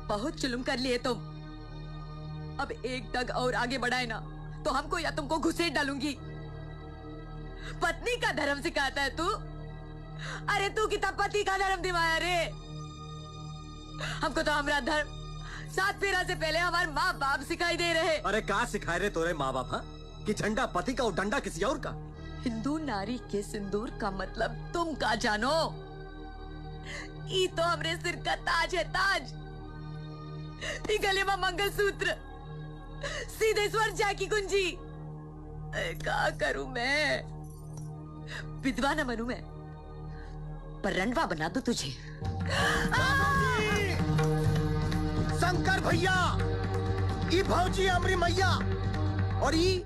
बहुत जुल्म कर लिए तुम। अब एक डग और आगे बढ़ाए ना तो हमको या तुमको घुसेड़ डालूंगी। पत्नी का धर्म सिखाता है तू? अरे तू कितना पति का धर्म दिवाया रे। हमको तो हमारा धर्म 7 फेरा से पहले हमारे माँ बाप सिखाई दे रहे। अरे क्या सिखाए रे तोरे माँ बाप? हाँ कि झंडा पति का और डंडा किसी और का? हिंदू नारी के सिंदूर का मतलब तुम का जानो? ये तो हमरे सिर का ताज है, ताज। ये गले में मंगलसूत्र, सीधे स्वर जाकी कुंजी। क्या करूं मैं? विधवा न बनूं मैं, पर रणवा बना दो तुझे। शंकर भैया, ई भौजी अमरी मैया और ई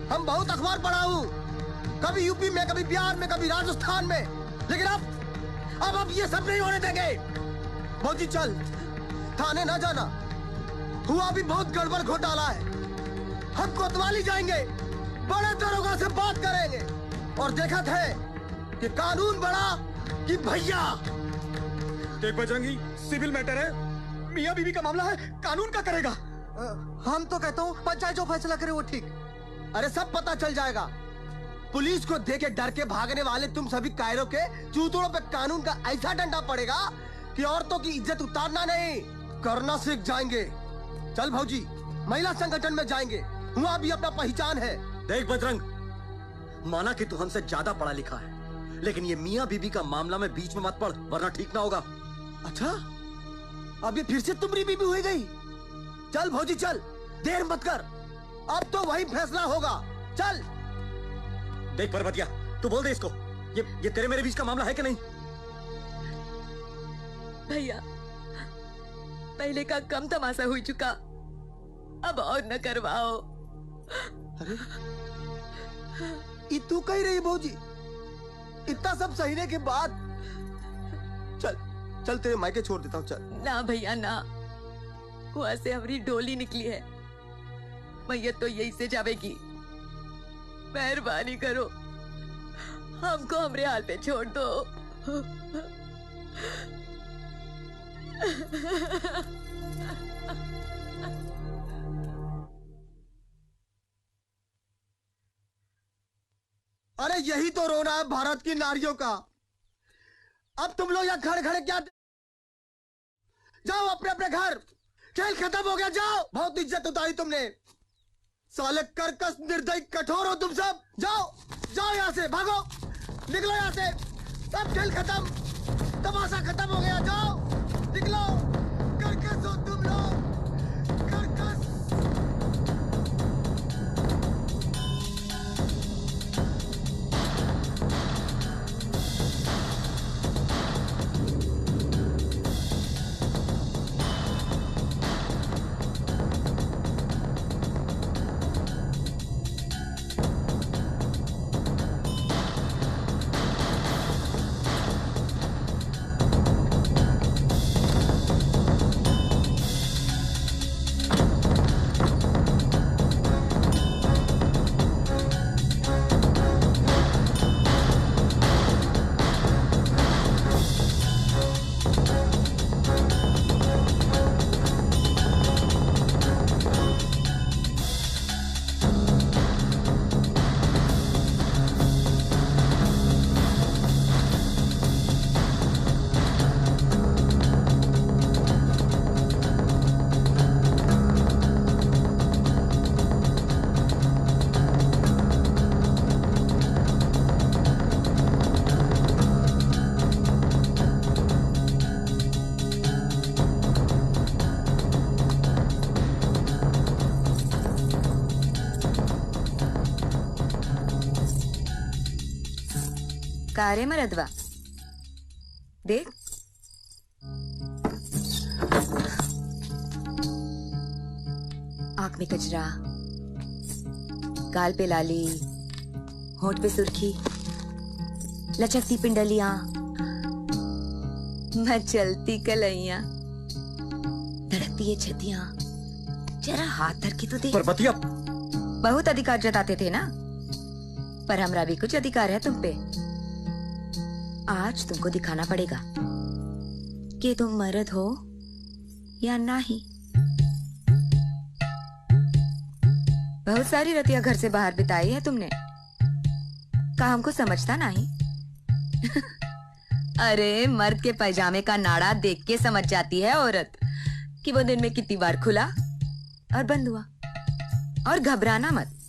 हम बहुत अखबार पढ़ा हूँ, कभी यूपी में, कभी बिहार में, कभी राजस्थान में, लेकिन अब ये सब नहीं होने देंगे। भौजी चल, थाने ना जाना, हुआ भी बहुत गड़बड़ घोटाला है। हम कोतवाली जाएंगे, बड़े दरोगा से बात करेंगे और देखा थे कि कानून बड़ा कि भैया। देख बजरंगी, सिविल मैटर है, मियां बीवी का मामला है, कानून का करेगा। हम तो कहता हूँ पंचायत जो फैसला करे वो ठीक। अरे सब पता चल जाएगा। पुलिस को देख के डर के भागने वाले तुम सभी कायरों के चूतड़ों पे कानून का ऐसा डंडा पड़ेगा कि औरतों की इज्जत उतारना नहीं, करना सीख जाएंगे। चल भौजी, महिला संगठन में जाएंगे, वहाँ भी अपना पहचान है। देख बजरंग, माना कि तू हमसे ज्यादा पढ़ा लिखा है, लेकिन ये मियाँ बीबी का मामला में बीच में मत पड़, वरना ठीक ना होगा। अच्छा, अब ये फिर से तुम्हारी बीबी हो गई। चल भौजी चल, देर मत कर, अब तो वही फैसला होगा। चल। देख परबतिया, तू बोल दे इसको, ये तेरे मेरे बीच का मामला है कि नहीं? भैया, पहले का कम तमाशा हो चुका, अब और न करवाओ। अरे ये तू कही रही भौजी? इतना सब सहने के बाद चल चल तेरे मायके छोड़ देता हूँ। चल ना भैया ना, वहां से हमारी डोली निकली है, मैयत तो यही से जावेगी। मेहरबानी करो, हमको हमरे हाल पे छोड़ दो। अरे यही तो रोना है भारत की नारियों का। अब तुम लोग यहाँ खड़े खड़े क्या? जाओ अपने अपने घर, खेल खत्म हो गया, जाओ। बहुत इज्जत उतारी तुमने, साले कर्कश निर्दयी कठोर हो तुम सब। जाओ जाओ यहाँ से, भागो, निकलो यहाँ से, सब खेल खत्म, तमाशा खत्म हो गया, जाओ निकलो। कर्कश हो तुम लोग, कर्कश। कारे मरदवा, देख आंख में कचरा, गाल पे लाली, होंठ पे सुर्खी, लचकती पिंडलियां, मचलती कलैया, धड़कती ये छतियां, जरा हाथ धर के तो देख। परबतिया, बहुत अधिकार जताते थे ना, पर हमरा भी कुछ अधिकार है तुम पे। आज तुमको दिखाना पड़ेगा कि तुम मर्द हो या नहीं। बहुत सारी रतियां घर से बाहर बिताई है तुमने, का हमको समझता नहीं? अरे मर्द के पैजामे का नाड़ा देख के समझ जाती है औरत कि वो दिन में कितनी बार खुला और बंद हुआ। और घबराना मत,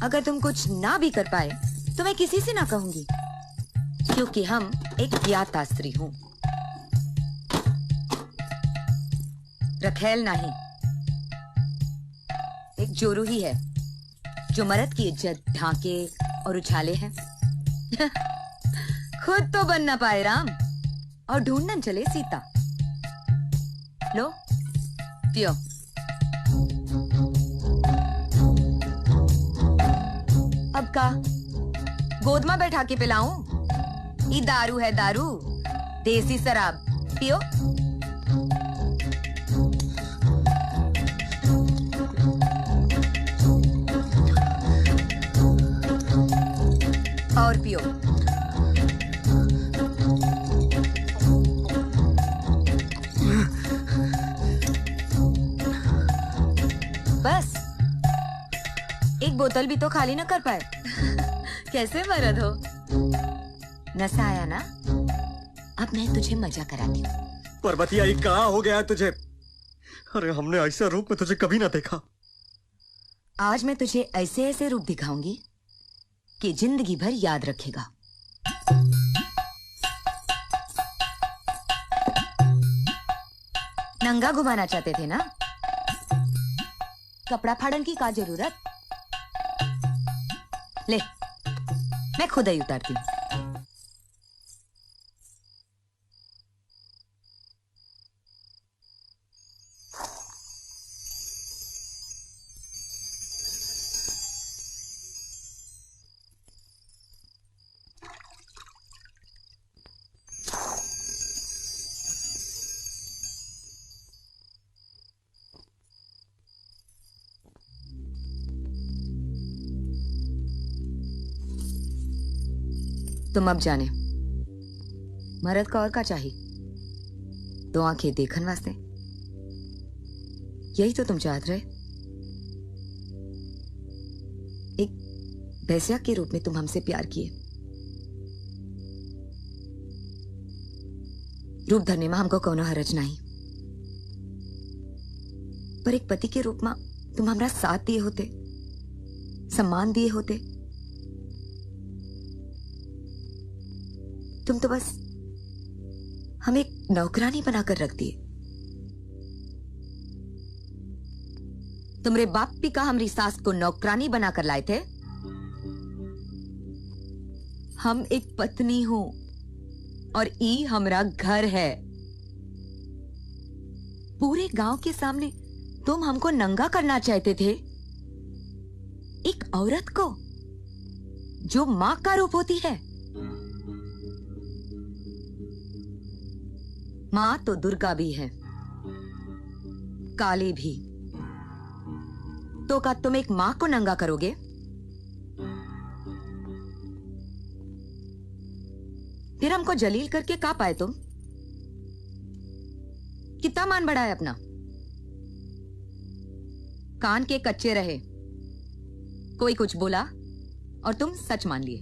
अगर तुम कुछ ना भी कर पाए तो मैं किसी से ना कहूंगी, क्योंकि हम एक ज्ञाता स्त्री हूं, रखेल नहीं। एक जोरू ही है जो मर्द की इज्जत ढांके और उछाले है। खुद तो बन ना पाए राम और ढूंढन चले सीता। लो पियो। अब का गोद में बैठा के पिलाऊं? ये दारू है, दारू, देसी शराब, पियो। और पियो। बस एक बोतल भी तो खाली ना कर पाए। कैसे मर्द हो? नशा आया ना? अब मैं तुझे मजा कराती हूँ। पर्वतिया, ये कहाँ हो गया है तुझे? अरे हमने ऐसा रूप में तुझे कभी ना देखा। आज मैं तुझे ऐसे ऐसे रूप दिखाऊंगी कि जिंदगी भर याद रखेगा। नंगा घुमाना चाहते थे ना? कपड़ा फाड़न की क्या जरूरत? ले, मैं खुद ही उतारती हूँ। तुम अब जाने मर्द का और का चाहिए? दो आंखें देखन वास्ते? यही तो तुम चाहते रहे। एक वैश्या के रूप में तुम हमसे प्यार किए। रूप धरने में हमको कोनो हरज नहीं, पर एक पति के रूप में तुम हमारा साथ दिए होते, सम्मान दिए होते। तुम तो बस हमें एक नौकरानी बनाकर रख दिए। तुम्हारे बाप भी का हमारी सास को नौकरानी बनाकर लाए थे। हम एक पत्नी हूं और ई हमारा घर है। पूरे गांव के सामने तुम हमको नंगा करना चाहते थे, एक औरत को जो मां का रूप होती है। मां तो दुर्गा भी है, काली भी। तो क्या तुम एक मां को नंगा करोगे? फिर हमको जलील करके क्या पाए तुम? कितना मान बढ़ाए अपना? कान के कच्चे रहे, कोई कुछ बोला और तुम सच मान लिए।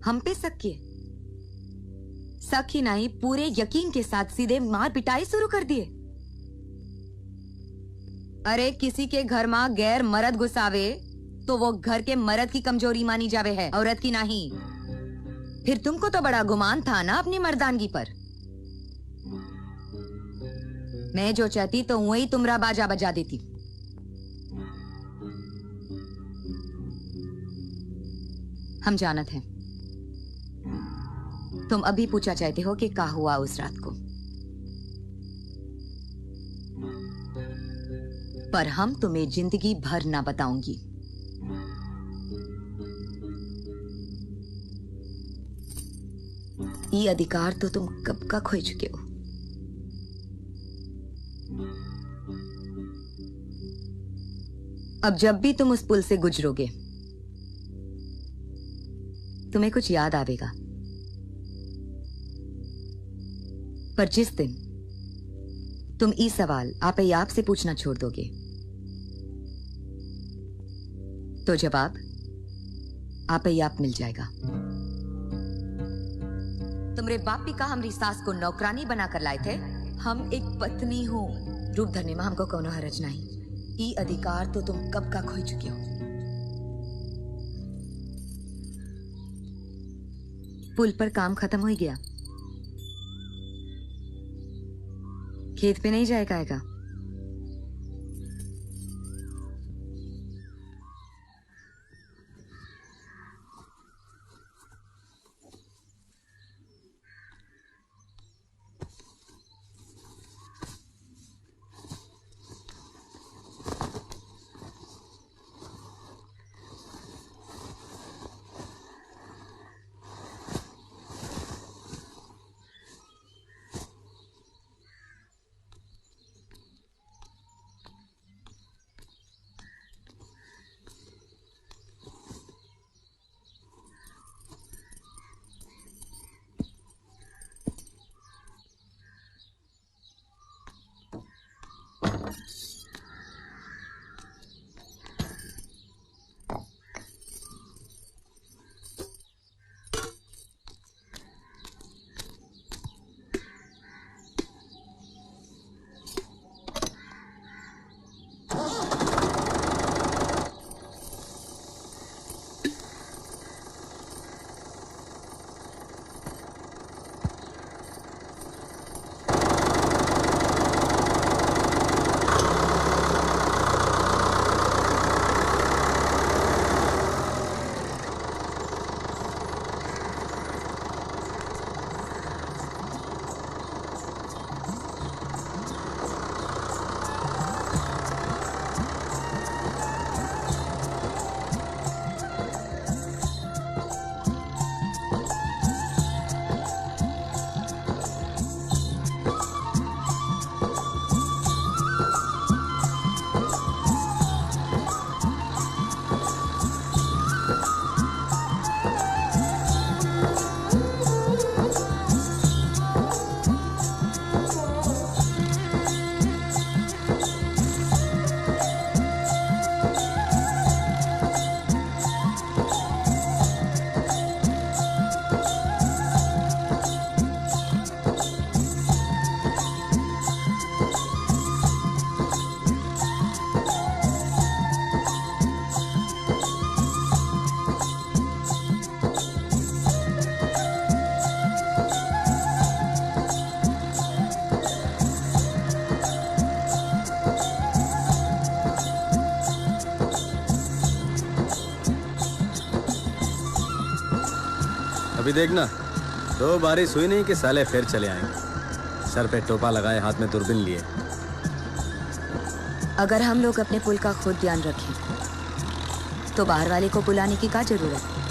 हम पे शक किए, शक ही नहीं पूरे यकीन के साथ सीधे मार पिटाई शुरू कर दिए। अरे किसी के घर में गैर मर्द घुसावे तो वो घर के मर्द की कमजोरी मानी जावे है, औरत की नहीं। फिर तुमको तो बड़ा गुमान था ना अपनी मर्दानगी पर। मैं जो चाहती तो वही तुमरा बाजा बजा देती। हम जानत हैं तुम अभी पूछा चाहते हो कि क्या हुआ उस रात को, पर हम तुम्हें जिंदगी भर ना बताऊंगी। ये अधिकार तो तुम कब का खो चुके हो। अब जब भी तुम उस पुल से गुजरोगे तुम्हें कुछ याद आवेगा, पर जिस दिन तुम ई सवाल आपे आप से पूछना छोड़ दोगे तो जवाब आपे आप मिल जाएगा। तुम्हारे बाप भी का हमारी सास को नौकरानी बनाकर लाए थे। हम एक पत्नी हूं, रूप धरने में हमको कोनो हरज नहीं। ई अधिकार तो तुम कब का खो चुके हो। पुल पर काम खत्म हो गया, खेत पे नहीं जाएगा। अभी देखना, 2 बारिश हुई नहीं कि साले फिर चले आएंगे, सर पे टोपा लगाए, हाथ में दूरबीन लिए। अगर हम लोग अपने पुल का खुद ध्यान रखें तो बाहर वाले को बुलाने की क्या जरूरत है।